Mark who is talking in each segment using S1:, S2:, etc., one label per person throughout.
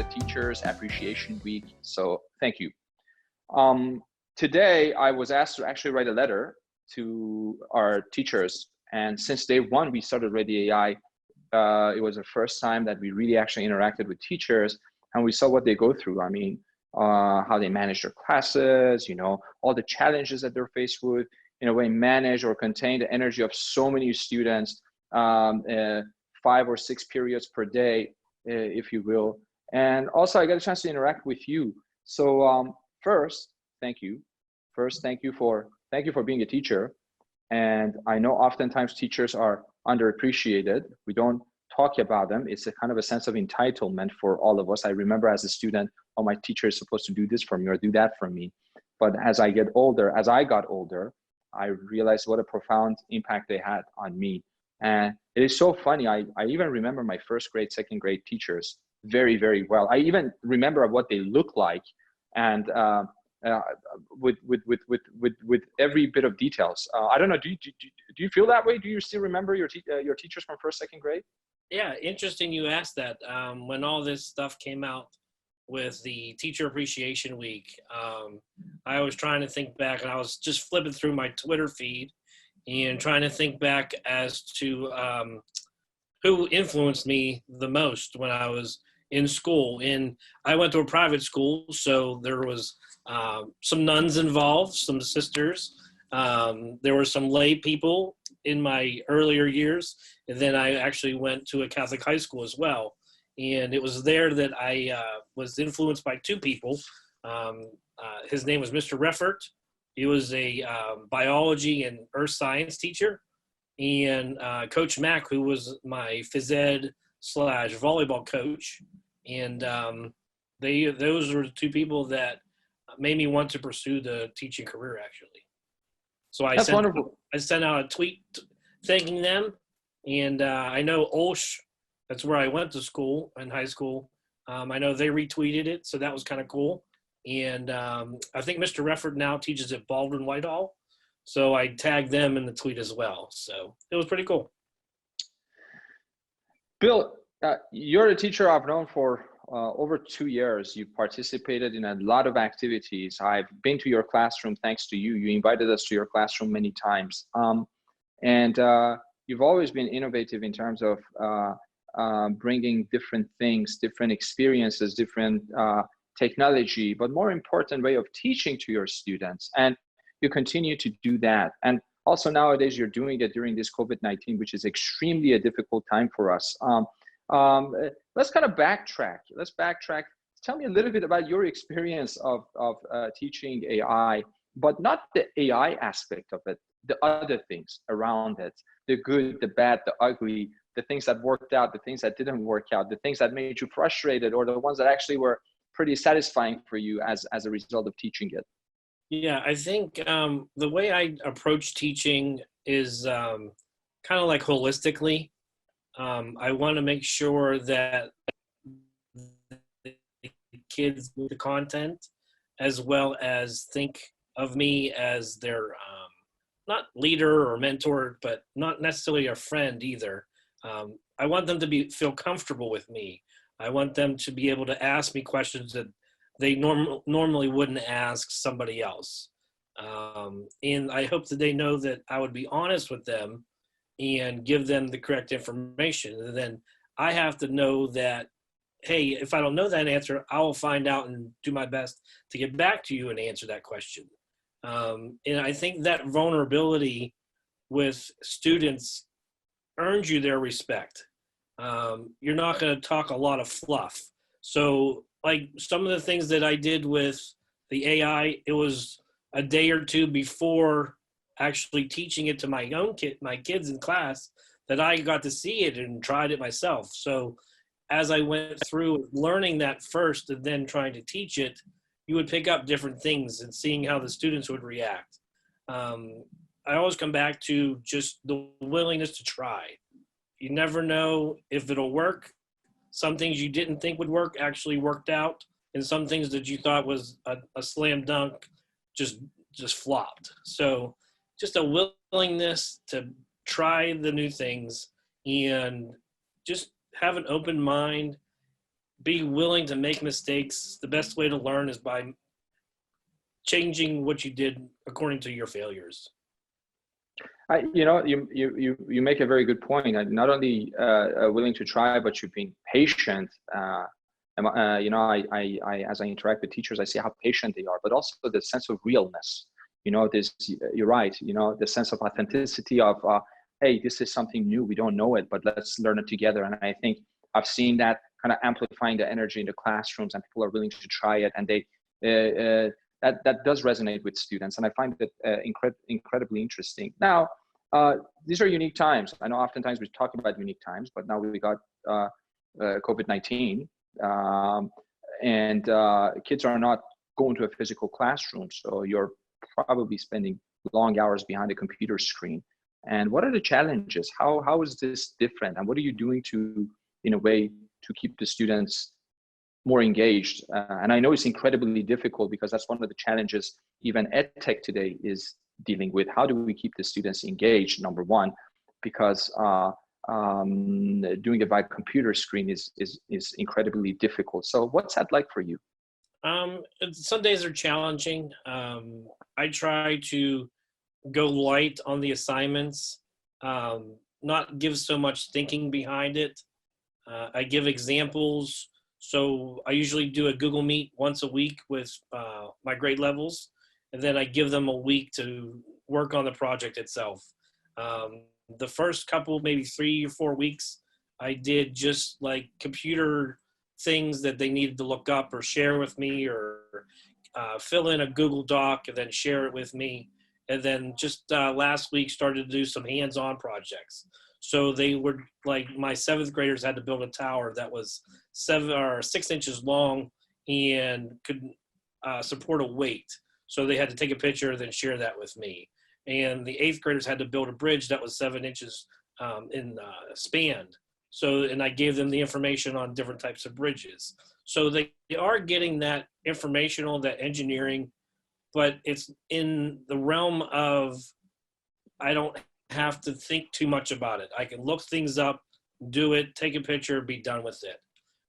S1: the Teachers Appreciation Week, so thank you. Today, I was asked to actually write a letter to our teachers, and since day one, we started Ready AI. It was the first time that we really actually interacted with teachers, and we saw what they go through. I mean, how they manage their classes, all the challenges that they're faced with, in a way, manage or contain the energy of so many students, 5 or 6 periods per day, if you will. And also, I got a chance to interact with you. So first, thank you. Thank you for being a teacher. And I know oftentimes teachers are underappreciated. We don't talk about them. It's a kind of a sense of entitlement for all of us. I remember as a student, oh, my teacher is supposed to do this for me or do that for me. But as I got older, I realized what a profound impact they had on me. And it is so funny. I even remember my first grade, second grade teachers very, very well. I even remember what they look like, and with every bit of details. I don't know. Do you feel that way? Do you still remember your teachers from first, second grade?
S2: Yeah, interesting you asked that. When all this stuff came out with the Teacher Appreciation Week, I was trying to think back, and I was just flipping through my Twitter feed and trying to think back as to who influenced me the most when I was in school. And I went to a private school, so there was some nuns involved, some sisters. There were some lay people in my earlier years. And then I actually went to a Catholic high school as well. And it was there that I was influenced by 2 people. His name was Mr. Reffert. He was a biology and earth science teacher. And Coach Mack, who was my phys ed / volleyball coach. And those were the 2 people that made me want to pursue the teaching career, actually. So I sent out a tweet thanking them. And I know Olsh, that's where I went to school in high school. I know they retweeted it, so that was kind of cool. And I think Mr. Reffert now teaches at Baldwin Whitehall. So I tagged them in the tweet as well. So it was pretty cool.
S1: Bill, you're a teacher I've known for over 2 years. You've participated in a lot of activities. I've been to your classroom thanks to you. You invited us to your classroom many times. And you've always been innovative in terms of bringing different things, different experiences, different technology, but more important way of teaching to your students. And you continue to do that. And also nowadays you're doing it during this COVID-19, which is extremely a difficult time for us. Let's kind of backtrack. Tell me a little bit about your experience of teaching AI, but not the AI aspect of it, the other things around it, the good, the bad, the ugly, the things that worked out, the things that didn't work out, the things that made you frustrated, or the ones that actually were pretty satisfying for you as a result of teaching it.
S2: Yeah, I think the way I approach teaching is kind of like holistically. I want to make sure that the kids do the content as well as think of me as their not leader or mentor, but not necessarily a friend either. I want them to feel comfortable with me. I want them to be able to ask me questions that they normally wouldn't ask somebody else. And I hope that they know that I would be honest with them and give them the correct information. And then I have to know that, hey, if I don't know that answer, I will find out and do my best to get back to you and answer that question. And I think that vulnerability with students earns you their respect. You're not going to talk a lot of fluff. So like some of the things that I did with the AI, it was a day or 2 before actually teaching it to my kids in class that I got to see it and tried it myself. So as I went through learning that first and then trying to teach it, you would pick up different things and seeing how the students would react. I always come back to just the willingness to try. You never know if it'll work. Some things you didn't think would work actually worked out, and some things that you thought was a slam dunk just flopped. So just a willingness to try the new things and just have an open mind. be willing to make mistakes. The best way to learn is by changing what you did according to your failures.
S1: You make a very good point. Not only willing to try, but you've been patient. As I interact with teachers, I see how patient they are, but also the sense of realness. You're right. The sense of authenticity of, hey, this is something new. We don't know it, but let's learn it together. And I think I've seen that kind of amplifying the energy in the classrooms, and people are willing to try it, and that does resonate with students, and I find it incredibly interesting. Now, these are unique times. I know oftentimes we talk about unique times, but now we got COVID-19, and kids are not going to a physical classroom, so you're probably spending long hours behind a computer screen. And what are the challenges? How is this different? And what are you doing to, in a way, to keep the students more engaged? And I know it's incredibly difficult, because that's one of the challenges even EdTech today is dealing with. How do we keep the students engaged, number one, because doing it by computer screen is incredibly difficult. So what's that like for you?
S2: Some days are challenging. I try to go light on the assignments, not give so much thinking behind it. I give examples. So I usually do a Google Meet once a week with my grade levels, and then I give them a week to work on the project itself. The first couple, maybe 3 or 4 weeks, I did just like computer things that they needed to look up or share with me, or fill in a Google Doc and then share it with me. And then just last week started to do some hands-on projects. So they were like, my 7th graders had to build a tower that was 7 or 6 inches long and could support a weight. So they had to take a picture, then share that with me. And the 8th graders had to build a bridge that was 7 inches in span. So, and I gave them the information on different types of bridges. So they are getting that informational, that engineering, but it's in the realm of, I don't have to think too much about it. I can look things up, do it, take a picture, be done with it.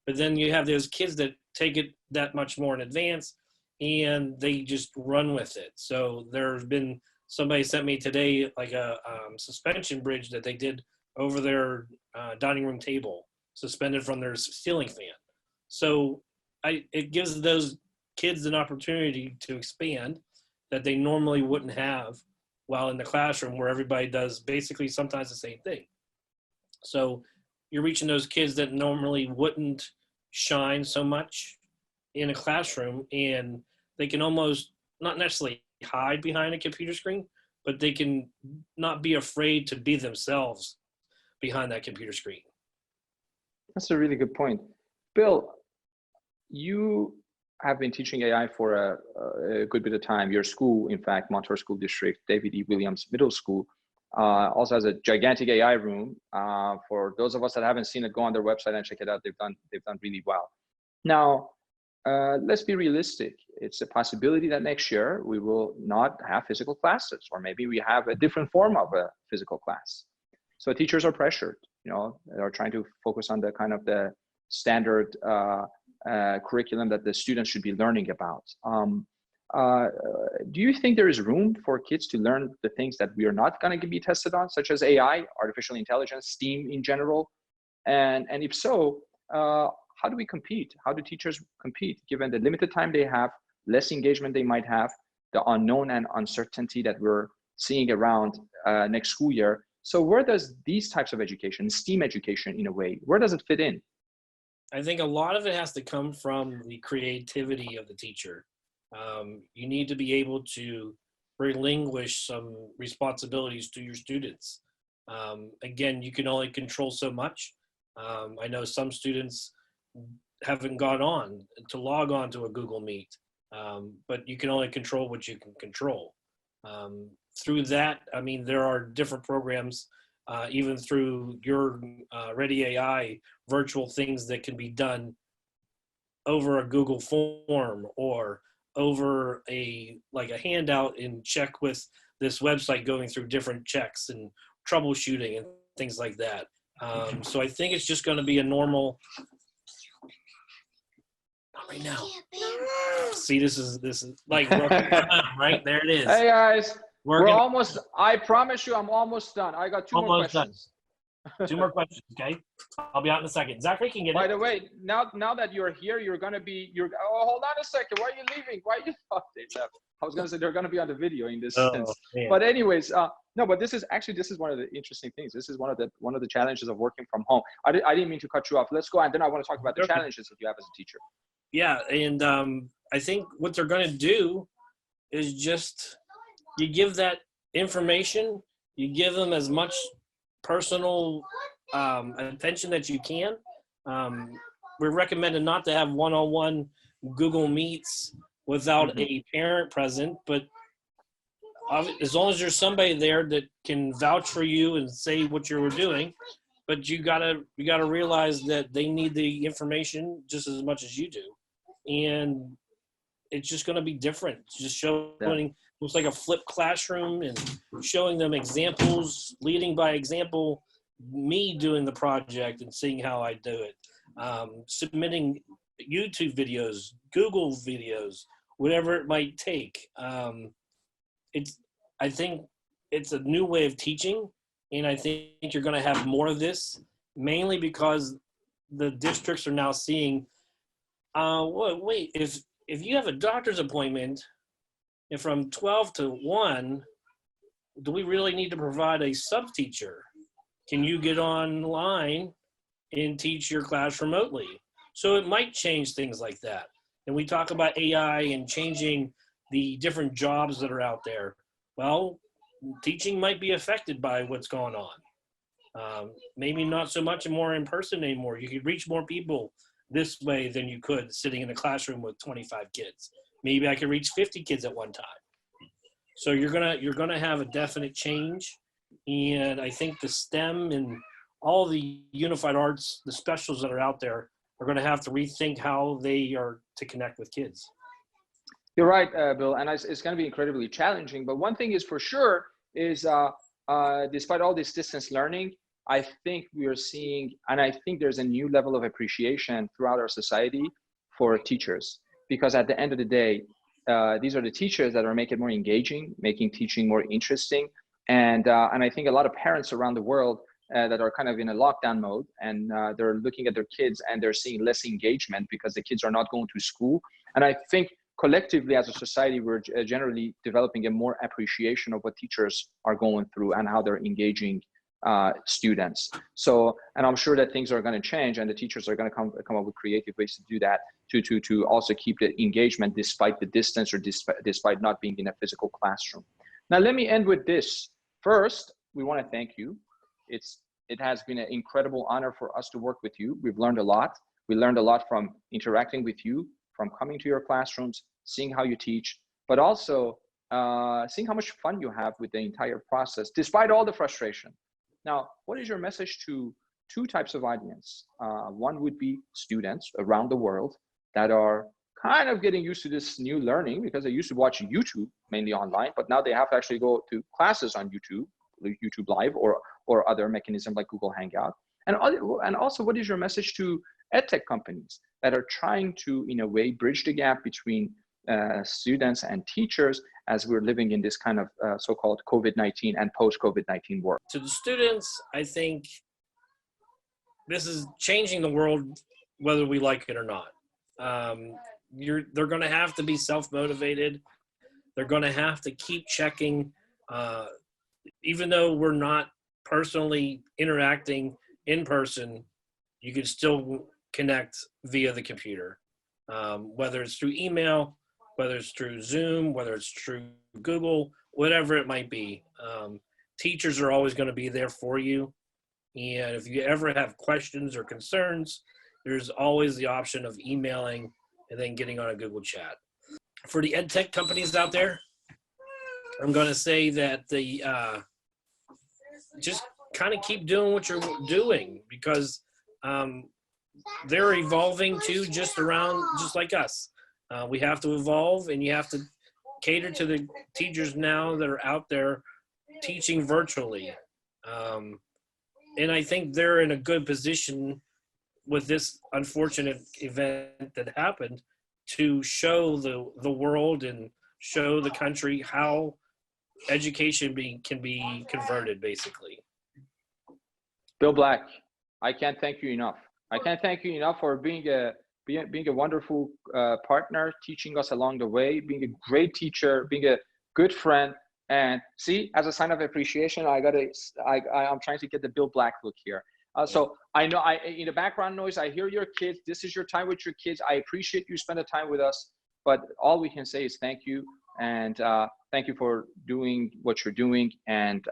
S2: But then you have those kids that take it that much more in advance, and they just run with it. So there's been, somebody sent me today like a suspension bridge that they did over their dining room table, suspended from their ceiling fan. So it gives those kids an opportunity to expand that they normally wouldn't have while in the classroom, where everybody does basically sometimes the same thing. So you're reaching those kids that normally wouldn't shine so much in a classroom, and they can almost not necessarily hide behind a computer screen, but they can not be afraid to be themselves behind that computer screen.
S1: That's a really good point. Bill, you have been teaching AI for a good bit of time. Your school, in fact, Montour School District, David E. Williams Middle School, also has a gigantic AI room. For those of us that haven't seen it, go on their website and check it out. They've done really well. Now, let's be realistic. It's a possibility that next year we will not have physical classes, or maybe we have a different form of a physical class. So teachers are pressured. They're trying to focus on the kind of the standard curriculum that the students should be learning about. Do you think there is room for kids to learn the things that we are not going to be tested on, such as AI, artificial intelligence, STEAM in general? And if so, how do we compete? How do teachers compete, given the limited time they have, less engagement they might have, the unknown and uncertainty that we're seeing around next school year? So where does these types of education, STEAM education in a way, where does it fit in?
S2: I think a lot of it has to come from the creativity of the teacher. You need to be able to relinquish some responsibilities to your students. Again, you can only control so much. I know some students haven't gone on to log on to a Google Meet, but you can only control what you can control. Through that, I mean, there are different programs, even through your Ready AI, virtual things that can be done over a Google form or over a handout in check with this website, going through different checks and troubleshooting and things like that. So I think it's just going to be a normal right now. See, this is like right there it is.
S1: Hey guys, we're
S2: Working,
S1: almost. I promise you, I'm almost done. I got two more
S2: almost done.
S1: questions.
S2: 2 more questions, okay? I'll be out in a second. Zachary can get
S1: By
S2: it.
S1: the way, now that you're here, you're gonna be. Oh, hold on a second. Why are you leaving? Why are you? Oh, they left. I was gonna say they're gonna be on the video in this sense.
S2: Man.
S1: But anyways, no. But this is one of the interesting things. This is one of the challenges of working from home. I didn't mean to cut you off. Let's go, and then I want to talk about the challenges that you have as a teacher.
S2: Yeah, and I think what they're going to do is just you give that information, you give them as much personal attention that you can. We're recommended not to have one-on-one Google Meets without a parent present, but as long as there's somebody there that can vouch for you and say what you were doing, but you gotta realize that they need the information just as much as you do, and it's just going to be different. Just showing looks like a flipped classroom and showing them examples, leading by example, me doing the project and seeing how I do it, submitting YouTube videos, Google videos, whatever it might take. I think it's a new way of teaching, and I think you're going to have more of this, mainly because the districts are now seeing, wait, if you have a doctor's appointment and from 12 to 1, do we really need to provide a sub-teacher? Can you get online and teach your class remotely? So it might change things like that. And we talk about AI and changing the different jobs that are out there. Well, teaching might be affected by what's going on. Maybe not so much more in person anymore. You could reach more people this way than you could sitting in a classroom with 25 kids. Maybe I could reach 50 kids at one time. So you're gonna have a definite change. And I think the STEM and all the unified arts, the specials that are out there, are going to have to rethink how they are to connect with kids.
S1: You're right, Bill, and it's going to be incredibly challenging. But one thing is for sure is, despite all this distance learning, I think we are seeing, and I think there's a new level of appreciation throughout our society for teachers, because at the end of the day, these are the teachers that are making it more engaging, making teaching more interesting, and I think a lot of parents around the world that are kind of in a lockdown mode, and they're looking at their kids and they're seeing less engagement because the kids are not going to school. And I think collectively as a society, we're generally developing a more appreciation of what teachers are going through and how they're engaging students. So, and I'm sure that things are going to change, and the teachers are going to come up with creative ways to do that, to also keep the engagement despite the distance or despite not being in a physical classroom. Now, let me end with this. First, we want to thank you. It has been an incredible honor for us to work with you. We've learned a lot. We learned a lot from interacting with you, from coming to your classrooms, seeing how you teach, but also seeing how much fun you have with the entire process, despite all the frustration. Now, what is your message to two types of audience? One would be students around the world that are kind of getting used to this new learning, because they used to watch YouTube mainly online, but now they have to actually go to classes on YouTube Live or other mechanisms like Google Hangout. And also, what is your message to edtech companies that are trying to, in a way, bridge the gap between students and teachers as we're living in this kind of so-called COVID-19 and post-COVID-19 world?
S2: To the students, I think this is changing the world whether we like it or not. They're going to have to be self-motivated. They're going to have to keep checking. Even though we're not personally interacting in person, you can still connect via the computer, whether it's through email, whether it's through Zoom, whether it's through Google, whatever it might be. Teachers are always going to be there for you. And if you ever have questions or concerns, there's always the option of emailing and then getting on a Google chat. For the ed tech companies out there, I'm going to say that just kind of keep doing what you're doing, because they're evolving too, just like us. We have to evolve, and you have to cater to the teachers now that are out there teaching virtually. And I think they're in a good position with this unfortunate event that happened, to show the world and show the country how education can be converted, basically.
S1: Bill Black, I can't thank you enough. I can't thank you enough for being a wonderful partner, teaching us along the way, being a great teacher, being a good friend. And see, as a sign of appreciation, I'm trying to get the Bill Black look here. So I know in the background noise, I hear your kids. This is your time with your kids. I appreciate you spend the time with us, but all we can say is thank you. And thank you for doing what you're doing. And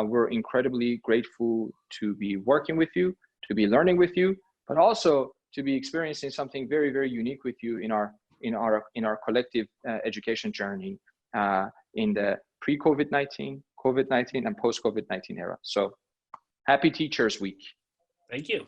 S1: we're incredibly grateful to be working with you, to be learning with you, but also to be experiencing something very, very unique with you in our collective education journey in the pre-COVID-19, COVID-19, and post-COVID-19 era. So happy Teachers Week.
S2: Thank you.